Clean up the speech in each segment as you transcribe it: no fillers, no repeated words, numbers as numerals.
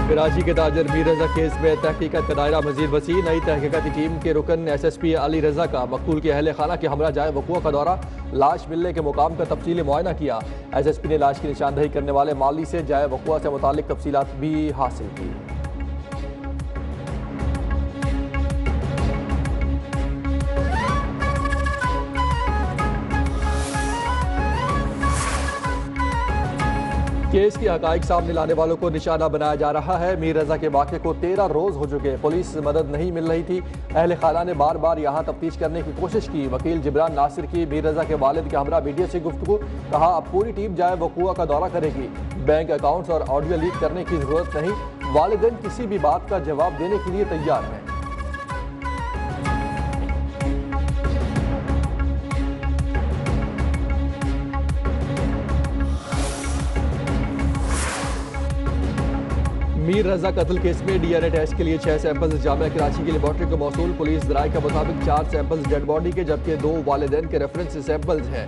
कराची के ताजर मीर रजा केस में तहकीकात का दायरा मजीद वसी। नई तहकीकाती टीम के रुकन SSP अली रजा का मकतूल के अहल खाना के हमरा जाए वक़ूआ का दौरा, लाश मिलने के मुकाम का तफसीली मुआयना किया। SSP ने लाश की निशानदही करने वाले माली से जाए वक़ूआ से मुतालिक तफसीलात भी हासिल की। केस की हकाइक सामने लाने वालों को निशाना बनाया जा रहा है। मीर रजा के वाक़े को 13 रोज हो चुके, पुलिस मदद नहीं मिल रही थी। अहल खाना ने बार बार यहाँ तफ्तीश करने की कोशिश की। वकील जिब्रान नासिर की मीर रजा के वालिद के हमरा मीडिया से गुफ्तगू, कहा अब पूरी टीम जाए वक़ूआ का दौरा करेगी। बैंक अकाउंट्स और ऑडियो लीक करने की जरूरत नहीं, वालिदैन किसी भी बात का जवाब देने के लिए तैयार हैं। मीर रजा कत्ल केस में DNA टेस्ट के लिए 6 सैंपल्स जामिया कराची की लेबॉर्ट्री को मौसूल। पुलिस ज़राए के मुताबिक 4 सैंपल्स डेड बॉडी के, जबकि 2 वालिदैन के रेफरेंस सैंपल्स हैं।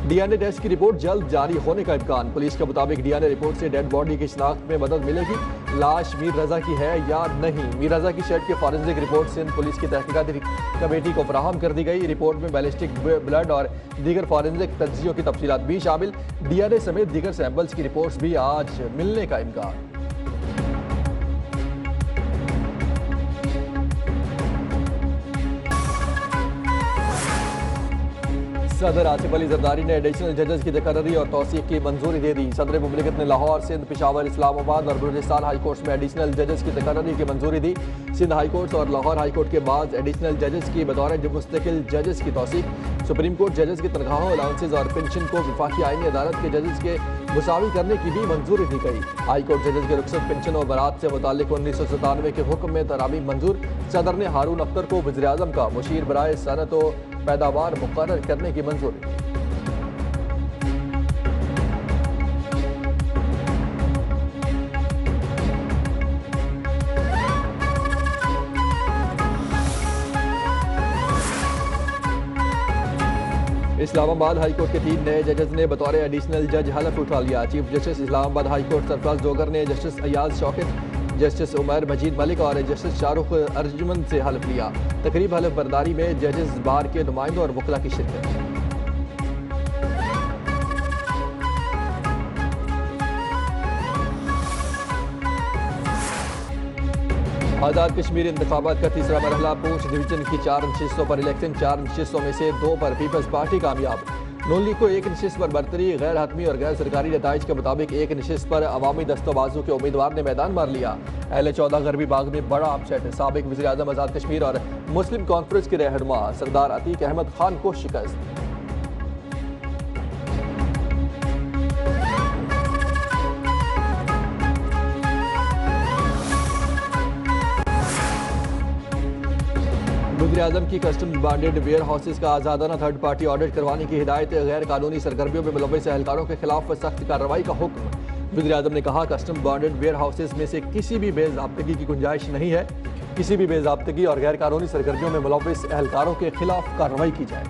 DNA टेस्ट की रिपोर्ट जल्द जारी होने का इम्कान। पुलिस के मुताबिक DNA रिपोर्ट से डेड बॉडी की शिनाख्त में मदद मिलेगी। लाश मीर रजा की है या नहीं। मीर रजा की शर्ट की फॉरेंसिक रिपोर्ट सिंध पुलिस की तहकीकाती कमेटी को फराहम कर दी गई। रिपोर्ट में बैलिस्टिक ब्लड और दीगर फॉरेंसिक तज्जियों की तफसीलात भी शामिल। DNA समेत दीगर सैंपल्स की रिपोर्ट्स भी आज मिलने का इम्कान। सदर आसिफ अली जरदारी ने एडिशनल जजेस की तकर्री और तौसीक की मंजूरी दे दी। सदर मुमलिकत ने लाहौर, सिंध, पेशावर, इस्लामाबाद और बलूचिस्तान हाई कोर्ट में एडिशनल जजेस की तकर्री की मंजूरी दी। सिंध हाई कोर्ट और लाहौर हाई कोर्ट के बाद एडिशनल जजेस की बतौर मुस्तकिल जजेस की तौसीक। सुप्रीम कोर्ट जजेस की तनख्वाहों, अलाउंसेज और पेंशन को विफाकी आईनी अदालत के जजेस के मुसावी करने की भी मंजूरी दी गई। हाई कोर्ट जजेस के रुखसत, पेंशन और बरात से मुतालिक 1997 के हुक्म में तरामीम मंजूर। सदर ने हारून अख्तर को वज़ीर आज़म का मुशीर बराए सनत व पैदावार मुकर्रर करने की मंजूरी दी। इस्लामाबाद हाई कोर्ट के 3 नए जजेस ने बतौर एडिशनल जज हलफ उठा लिया। Chief justice Islamabad high court Sarfaraz Dogar ने जस्टिस अयाज शौकत, जस्टिस उमर मजीद मलिक और जस्टिस शाहरुख अर्जुमन से हलफ लिया। तकरीब हलफ बर्दारी में जजेस बार के नुमाइंदों और वकला की शिरकत। आज़ाद कश्मीर इंतखाबात का तीसरा मरहला। पूंछ डिवीजन की 4 नशिस्तों पर इलेक्शन, 4 नशिस्तों में से 2 पर पीपल्स पार्टी कामयाब। नून लीग को 1 नशिस्त पर बरतरी। गैर हतमी और गैर सरकारी नताइज के मुताबिक 1 नशिस्त पर अवामी दस्तोबाजों के उम्मीदवार ने मैदान मार लिया। अहले 14 गरबी बाग में बड़ा अपसेट। साबिक वज़ीर आज़म आज़ाद कश्मीर और मुस्लिम कॉन्फ्रेंस के रहनुमा सरदार अतीक अहमद खान को शिकस्त। वज़ीर आज़म की कस्टम बांडेड वेयर हाउसेज का आज़ादाना थर्ड पार्टी ऑडिट करवाने की हिदायत। गैर कानूनी सरगर्मियों में मुलव्वस एहलकारों के खिलाफ सख्त कार्रवाई का हुक्म। वज़ीर आज़म ने कहा कस्टम बांडेड वेयर हाउसेज में से किसी भी बेज़ाब्तगी की गुंजाइश नहीं है। किसी भी बेज़ाब्तगी और गैर कानूनी सरगर्मियों में मुलव्वस एहलकारों के खिलाफ कार्रवाई की जाए।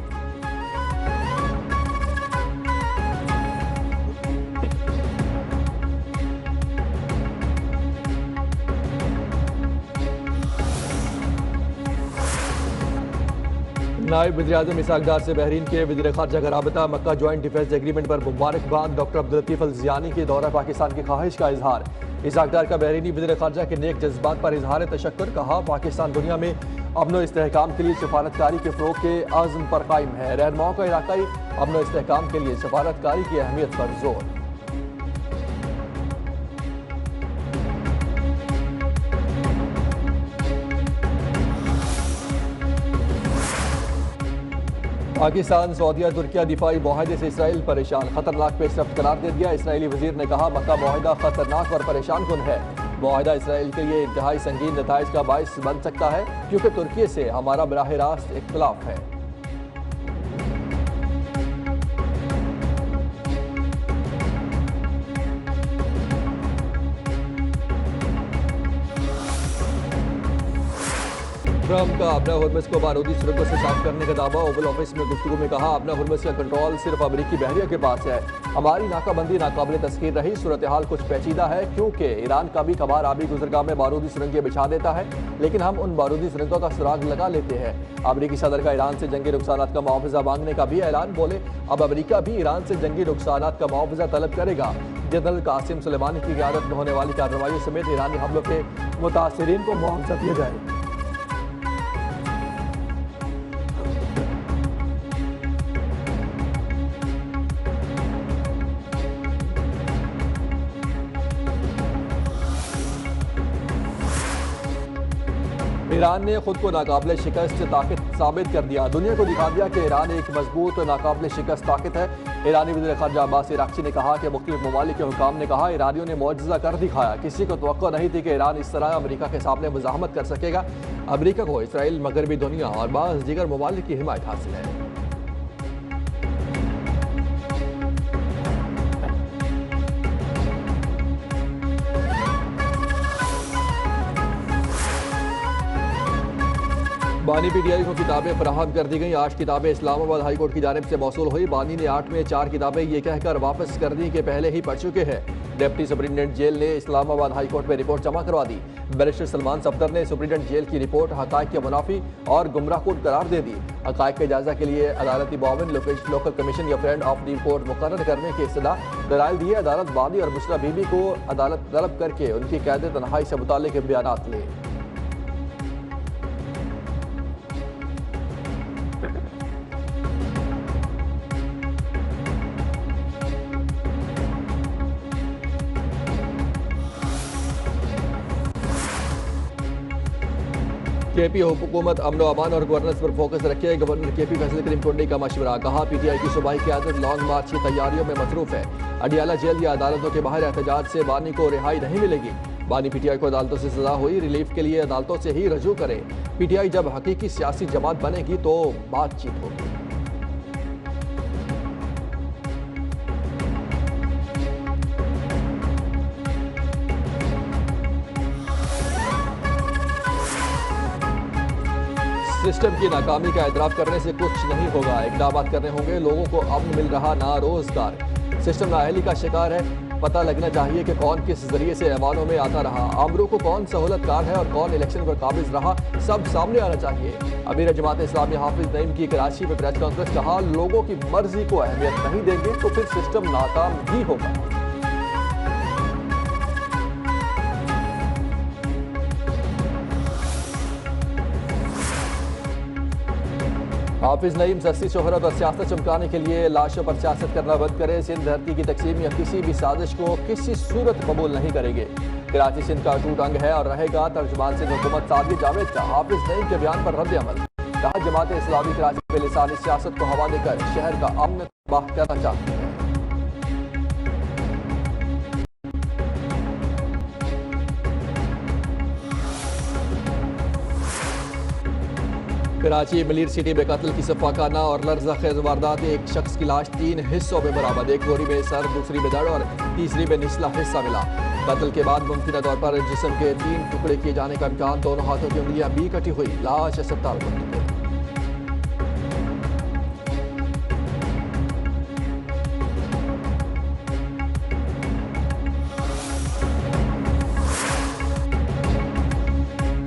नायब वज़ीर आज़म इसहाक डार से बहरीन के वज़ीर ख़ारजा का राबता। मक्का जॉइंट डिफेंस एग्रीमेंट पर मुबारकबाद। डॉक्टर अब्दुल लतीफ़ अल ज़ियानी के दौरा पाकिस्तान की ख्वाहिश का इजहार। इसहाक डार का बहरीनी वज़ीर ख़ारजा के नेक जज्बात पर इजहार तशक्कुर। कहा पाकिस्तान दुनिया में अमन व इस्तेहकाम के लिए सफारतकारी के फ़रोग़ के आज़म पर कायम है। रहनुमाओं का इलाक़ाई अमन व इस्तेहकाम के लिए सफारतकारी की अहमियत पर जोर। पाकिस्तान, सऊदीया, तुर्किया दिफाई मुआहदे से इसराइल परेशान। खतरनाक पेशरफ्त करार दे दिया। इसराइली वजीर ने कहा मक्का मुआहदा खतरनाक और परेशान कुन है। मुआहदा इसराइल के लिए इंतहाई संगीन नताइज का बायस बन सकता है क्योंकि तुर्की से हमारा बराह रास्त इख्तिलाफ है। ट्रंप का अपना हुर्मुज़ को बारूदी सुरंगों से साफ करने का दावा। ओवल ऑफिस में गुफ्तगू में कहा, अपना हुर्मुज़ का कंट्रोल सिर्फ अमरीकी बहरिया के पास है। हमारी नाकाबंदी नाकाबिल तस्कीर रही। सूरत हाल कुछ पेचीदा है क्योंकि ईरान कभी कभार आबी गुजरगाह में बारूदी सुरंगें बिछा देता है, लेकिन हम उन बारूदी सुरंगों का सुराग लगा लेते हैं। अमरीकी सदर का ईरान से जंगी नुकसानात का मुआवजा मांगने का भी ऐलान। बोले, अब अमरीका भी ईरान से जंगी नुकसानात का मुआवजा तलब करेगा। जनरल कासिम सुलेमानी की क़यादत में होने वाली कार्रवाई समेत ईरानी हमलों के मुतासरीन को मुआवजा दिया जाए। ईरान ने खुद को नाकाबिल शिकस्त ताकत साबित कर दिया। दुनिया को दिखा दिया कि ईरान एक मजबूत नाकाबिल शिकस्त ताकत है। ईरानी वज़ीर ख़ारजा अब्बास इराक़ची ने कहा कि मुख्तलिफ ममालिक के हुकाम ने कहा, ईरानियों ने मौजज़ा कर दिखाया। किसी को तवक्को नहीं थी कि ईरान इस तरह अमरीका के सामने मुज़ाहमत कर सकेगा। अमरीका को इसराइल, मगरबी दुनिया और बाज़ दीगर ममालिक की हिमायत हासिल है। बानी पीटीआई को किताबें फराहम कर दी गई। 8 किताबें इस्लामाबाद हाई कोर्ट की जानिब से मौसूल हुई। बानी ने 8 में 4 किताबें ये कहकर वापस कर दी कि पहले ही पढ़ चुके हैं। डिप्टी सुप्रिंटेंडेंट जेल ने इस्लामाबाद हाई कोर्ट में रिपोर्ट जमा करवा दी। बैरिस्टर सलमान सफ्दर ने सुप्रिंटेंडेंट जेल की रिपोर्ट हक़ाइक़ के मुनाफी और गुमराहकुन करार दे दी। हक़ाइक़ के जायजा के लिए अदालती मुआविन लोकल कमीशन या फ्रेंड ऑफ दी कोर्ट मुकर्रर करने की इस्तदा दलाइल दिए। अदालत बानी और बुशरा बीबी को अदालत तलब करके उनकी कैद तन्हाई से मुताल्लिक़ बयानात ले। केपी हुकूमत अमन अमान और गवर्नेंस पर फोकस रखे। गवर्नर केपी फैसल करीम कोंडी का मशवरा। कहा, पीटीआई की सूबाई क़यादत लॉन्ग मार्च की तैयारियों में मसरूफ है। अडियाला जेल या अदालतों के बाहर एहतजाज से बानी को रिहाई नहीं मिलेगी। बानी पीटीआई को अदालतों से सजा हुई, रिलीफ के लिए अदालतों से ही रजू करे। पीटीआई जब हकीकी सियासी जमात बनेगी तो बातचीत होगी। सिस्टम की नाकामी का एतराफ़ करने से कुछ नहीं होगा। इक़दाम करने होंगे। लोगों को अमन मिल रहा ना रोजगार। सिस्टम नाअहली का शिकार है। पता लगना चाहिए कि कौन किस जरिए से ऐवानों में आता रहा। आमरों को कौन सहूलतकार है और कौन इलेक्शन पर काबिज रहा, सब सामने आना चाहिए। अमीर जमात इस्लामी हाफिज नईम की कराची में प्रेस कॉन्फ्रेंस। कहा, लोगों की मर्जी को अहमियत नहीं देंगे तो फिर सिस्टम नाकाम ही होगा। हाफिज नईम सस्ती शोहरत और सियासत चमकाने के लिए लाशों पर सियासत करना बंद करें। सिंध धरती की तकसीम या किसी भी साजिश को किसी सूरत कबूल नहीं करेंगे। कराची सिंध का अटूट अंग है और रहेगा। तर्जुमान सिंध हुकूमत सादगी जावेद का हाफिज नईम के बयान पर रद्द अमल। कहा, जमात इस्लामी कराची पे लिसानी सियासत को हवा देकर शहर का अमन तबाह करना चाहती है। कराची मलीर सिटी में कत्ल की सफाकाना और लर्जा खेज वारदात। एक शख्स की लाश 3 हिस्सों में बरामद। एक बोरी में सर, दूसरी में धड़ और तीसरी में निचला हिस्सा मिला। कत्ल के बाद मुमकिन तौर पर जिस्म के 3 टुकड़े किए जाने का इम्कान। दोनों हाथों की उंगलियां भी कटी हुई। लाश अस्पताल में।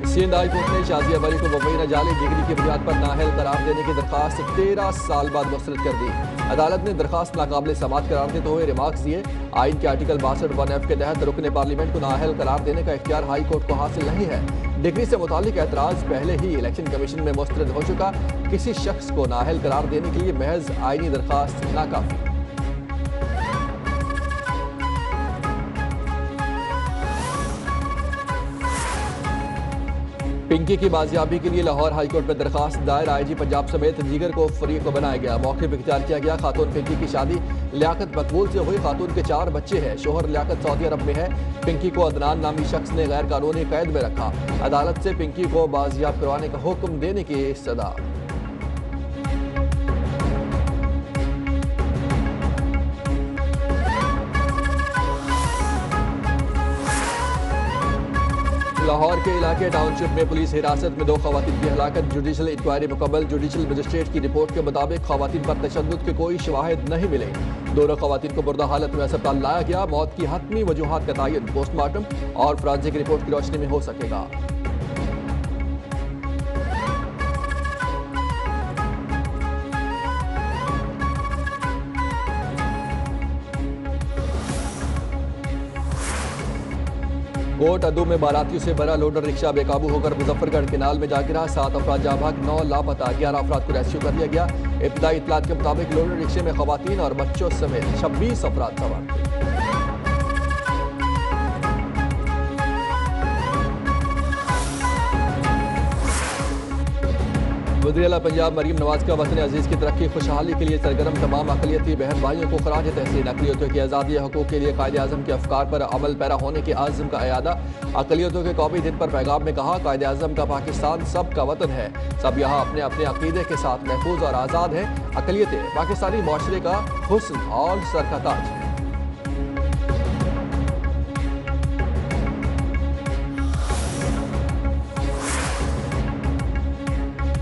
सिंध हाई कोर्ट ने शाजिया वली को मुबैना जाली डिग्री की बुनियाद पर नाअहल करार देने की दरखास्त 13 साल बाद मुस्तरद कर दी। अदालत ने दरखास्त नाकाबिल समाअत करार देते हुए रिमार्क्स दिए। आइन के आर्टिकल 62(1)(f) के तहत रुकन पार्लियामेंट को नाअहल करार देने का इख्तियार हाई कोर्ट को हासिल नहीं है। डिग्री से मुतालिक एतराज पहले ही इलेक्शन कमीशन में मुस्तरद हो चुका। किसी शख्स को नाअहल करार देने के लिए महज आइनी दरखास्त नाकाफी। पिंकी की बाजियाबी के लिए लाहौर हाईकोर्ट में दरखास्त दायर। आईजी पंजाब समेत दीगर को फरीक को बनाया गया। मौके पर इख्तियार किया गया। खातून पिंकी की शादी लियाकत मकबूल से हुई। खातून के 4 बच्चे हैं। शोहर लियाकत सऊदी अरब में है। पिंकी को अदनान नामी शख्स ने गैर कानूनी कैद में रखा। अदालत से पिंकी को बाजियाब करवाने का हुक्म देने की सदा। लाहौर के इलाके टाउनशिप में पुलिस हिरासत में 2 खवातीन की हलाकत, जुडिशल इंक्वायरी मुकम्मल। जुडिशल मजिस्ट्रेट की रिपोर्ट के मुताबिक खवातीन पर तशद्दुद के कोई शवाहिद नहीं मिले। दोनों खवातीन को मुर्दा हालत में अस्पताल लाया गया। मौत की हतमी वजूहात का तयन पोस्टमार्टम और फॉरेंसिक रिपोर्ट की रोशनी में हो सकेगा। कोट अदू में बारातियों से भरा लोडर रिक्शा बेकाबू होकर मुजफ्फरगढ़ केनाल में जा गिरा। 7 अफराद जाँ भाग, 9 लापता, 11 अफराद को रेस्क्यू कर लिया गया। इब्तदाई इत्तलात के मुताबिक लोडर रिक्शे में खवातीन और बच्चों समेत 26 अफराद सवार थे। वज़ीर-ए-आला पंजाब मरीम नवाज का वतन अजीज की तरक्की खुशहाली के लिए सरगर्म तमाम अक़लियती बहन भाइयों को खराज तहसीन। अक़लियतों की आज़ादी हकूक़ के लिए कायदे आज़म के अफ़कार पर अमल पैरा होने के आज़म का अयादा। अक़लियतों के कौमी दिन पर पैगाम में कहा, कायदे आज़म का पाकिस्तान सब का वतन है, सब यहाँ अपने अपने अक़ीदे के साथ महफूज और आज़ाद हैं। अक़लियतें पाकिस्तानी मुआशरे का हुस्न और सर का ताज है।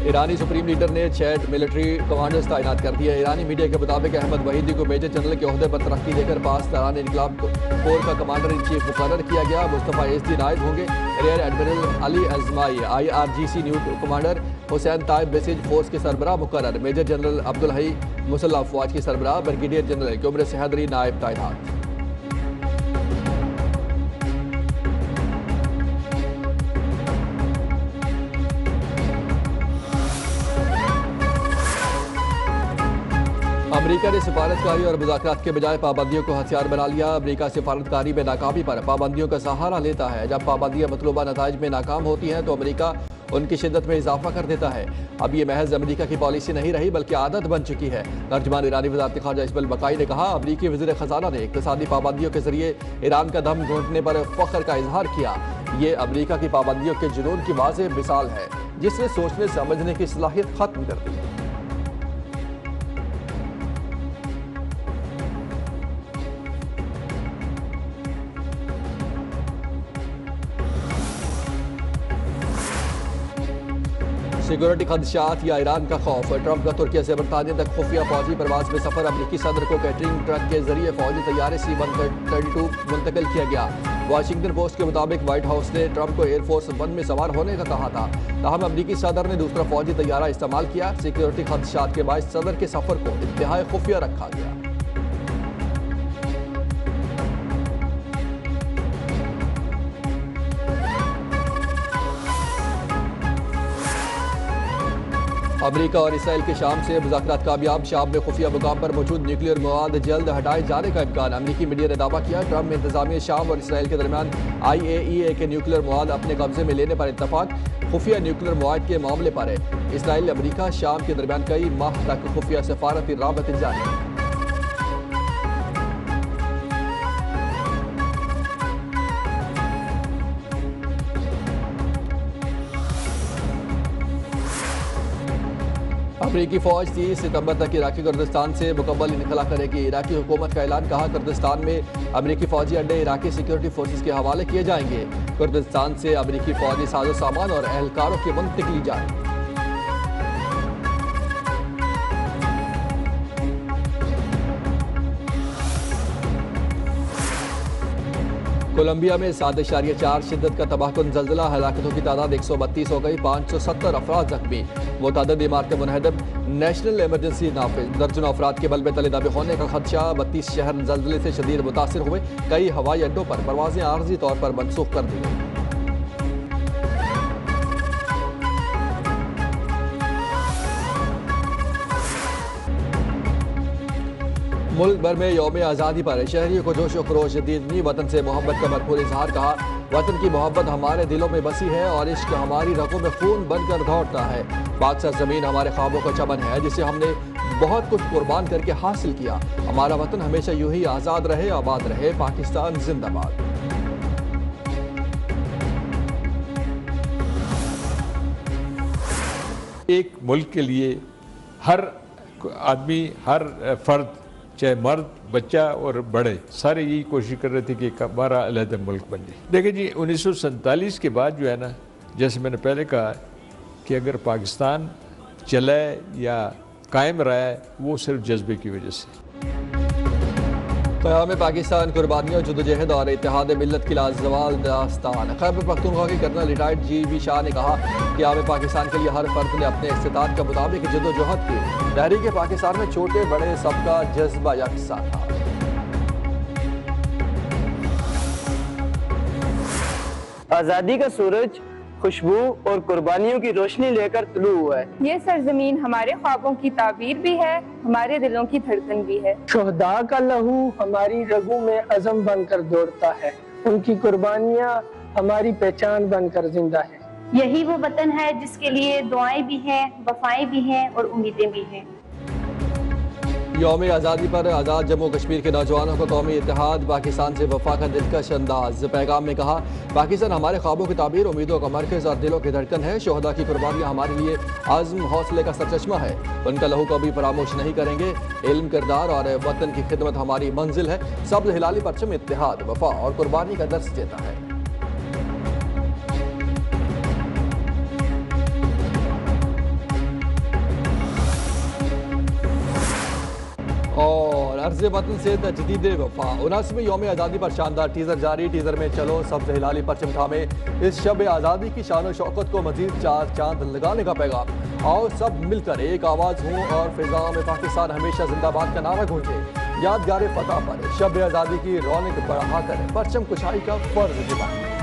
ईरानी सुप्रीम लीडर ने 6 मिलिट्री कमांडर्स तैनात कर दिए। ईरानी मीडिया के मुताबिक अहमद वहीदी को मेजर जनरल के ओहदे पर तरक्की देकर पाकिस्तान इनकलाब कोर का कमांडर इन चीफ मुकर्रर किया गया। मुस्तफ़ा एसडी नायब होंगे। रियर एडमिरल अली अजमाई IRGC new commander, Hussein Taeb Basij force के सरबराह मुकर्रर। मेजर जनरल अब्दुल हई मुसल्लह अफवाज की सरबराह। ब्रिगेडियर जनरल क्युमर सहदरी नायब तैनात। अमेरिका ने सिफारतकारी और मुज़ाकरात के बजाय पाबंदियों को हथियार बना लिया। अमेरिका सिफारतकारी में नाकामी पर पाबंदियों का सहारा लेता है। जब पाबंदियां मतलूबा नताइज में नाकाम होती हैं तो अमेरिका उनकी शिद्दत में इजाफा कर देता है। अब ये महज अमेरिका की पॉलिसी नहीं रही बल्कि आदत बन चुकी है। तर्जुमान ईरानी वज़ारत ख़ारजा इस्माइल बकाई ने कहा, अमेरिकी वज़ीर ख़ज़ाना ने इक़्तिसादी पाबंदियों के जरिए ईरान का दम घोंटने पर फ़ख्र का इजहार किया। ये अमेरिका की पाबंदियों के जुनून की वाज़ेह मिसाल है जिसने सोचने समझने की सलाहियत खत्म कर दी है। सिक्योरिटी खदशात या ईरान का खौफ। ट्रंप का तुर्किया से बरतानिया तक खुफिया फौजी परवाज में सफर। अमेरिकी सदर को कैटरिंग ट्रक के जरिए फौजी तैयारे C-132 मुंतकिल किया गया। वाशिंगटन पोस्ट के मुताबिक व्हाइट हाउस ने ट्रंप को एयरफोर्स 1 में सवार होने का कहा था, ताहम अमेरिकी सदर ने दूसरा फौजी तैयारा इस्तेमाल किया। सिक्योरिटी खदशात के बायस सदर के सफर को इंतहाई खुफिया रखा गया। अमेरिका और इसराइल के शाम से मुज़ाकरात कामयाब। शाम में खुफिया मुकाम पर मौजूद न्यूक्लियर मवाद जल्द हटाए जाने का इम्कान। अमेरिकी मीडिया ने दावा किया, ट्रंप इंतजामिया शाम और इसराइल के दरमियान IAEA के न्यूक्लियर मवाद अपने कब्जे में लेने पर इत्तफाक। खुफिया न्यूक्लियर मवाद के मामले पर इसराइल अमेरिका शाम के दरमियान कई माह तक खुफिया सफारती राबत जारी है। अमेरिकी फौज 30 सितंबर तक इराकी कुर्दिस्तान से मुकम्मल इनखला करेगी। इराकी हुकूमत का ऐलान। कहा, कुर्दिस्तान में अमेरिकी फौजी अड्डे इराकी सिक्योरिटी फोर्सेस के हवाले किए जाएंगे। कुर्दिस्तान से अमेरिकी फौजी साजो सामान और एहलकारों की मुंतकिली जारी। कोलंबिया में 7.4 शिद्दत का तबाहकुन ज़ल्ज़ला। हलाकतों की तादाद 132 हो गई। 570 अफराद जख्मी। मुतअद्दिद इमारतें मुनहदम। नेशनल इमरजेंसी नाफिज। दर्जनों अफराद के बलबे तले दबे होने का खदशा। 32 शहर ज़ल्ज़ले से शदीद मुतासिर हुए। कई हवाई अड्डों पर परवाजें आर्जी तौर पर मनसूख कर दी गई। मुल्क भर में यौम आज़ादी पर शहरियों को जोश व खरोश जदीद वतन से मोहब्बत का भरपूर इजहार। कहा, वतन की मोहब्बत हमारे दिलों में बसी है और इश्क हमारी रगों में खून बनकर दौड़ता है। पाक सरजमीन हमारे ख्वाबों का चमन है जिसे हमने बहुत कुछ कुर्बान करके हासिल किया। हमारा वतन हमेशा यूं ही आज़ाद रहे, आबाद रहे। पाकिस्तान जिंदाबाद। एक मुल्क के लिए हर आदमी, हर फर्द चाहे मर्द, बच्चा और बड़े, सारे यही कोशिश कर रहे थे कि एक हमारा अलग मुल्क बन जाए। देखिए जी, 1947 के बाद जो है ना, जैसे मैंने पहले कहा कि अगर पाकिस्तान चला है या कायम रहा है, वो सिर्फ जज्बे की वजह से। क़याम पाकिस्तान कुर्बानियों, जदोजहद और इत्तेहाद मिल्लत की लाजवाल दास्तान। खैबर पख्तूनख्वा के कर्नल रिटायर्ड जी.बी. शाह ने कहा कि क़याम पाकिस्तान के लिए हर फर्द ने अपने इस्तिताअत के मुताबिक जदोजहद की। तहरीक पाकिस्तान में छोटे बड़े सबका जज्बा यकसा था। आज़ादी का सूरज खुशबू और कुर्बानियों की रोशनी लेकर तुलू हुआ है। ये सरजमीन हमारे ख्वाबों की ताबीर भी है, हमारे दिलों की धड़कन भी है। शोहदा का लहू हमारी रगों में अज़म बनकर दौड़ता है, उनकी कुर्बानियाँ हमारी पहचान बनकर जिंदा है। यही वो वतन है जिसके लिए दुआएं भी हैं, वफाएं भी हैं और उम्मीदें भी हैं। यौम आज़ादी पर आज़ाद जम्मू कश्मीर के नौजवानों को कौमी इत्तेहाद, पाकिस्तान से वफा का दिलकश अंदाज। पैगाम में कहा, पाकिस्तान हमारे ख्वाबों की ताबीर, उम्मीदों का मरकज़ और दिलों की धड़कन है। शोहदा की कुर्बानियाँ हमारे लिए आज़म हौसले का सरचश्मा है, उनका लहू कभी फरामोश नहीं करेंगे। इल्म, किरदार और वतन की खिदमत हमारी मंजिल है। सब्ज़ हिलाली परचम इत्तेहाद, वफा और कुर्बानी का दर्स देता है। और अर्ज़ वतन से तजदीद वफा। 79वें यौम आज़ादी पर शानदार टीज़र जारी। टीज़र में चलो सब्ज़ हिलाली परचम थामे, इस शब आज़ादी की शान शौकत को मज़ीद चार चांद लगाने का पैगाम। आओ सब मिलकर एक आवाज़ हों और फ़िज़ा में पाकिस्तान हमेशा जिंदाबाद का नारा गूंजे। यादगार फतह पर शब आज़ादी की रौनक बढ़ा कर परचम कुशाई का फ़र्ज निभाएं।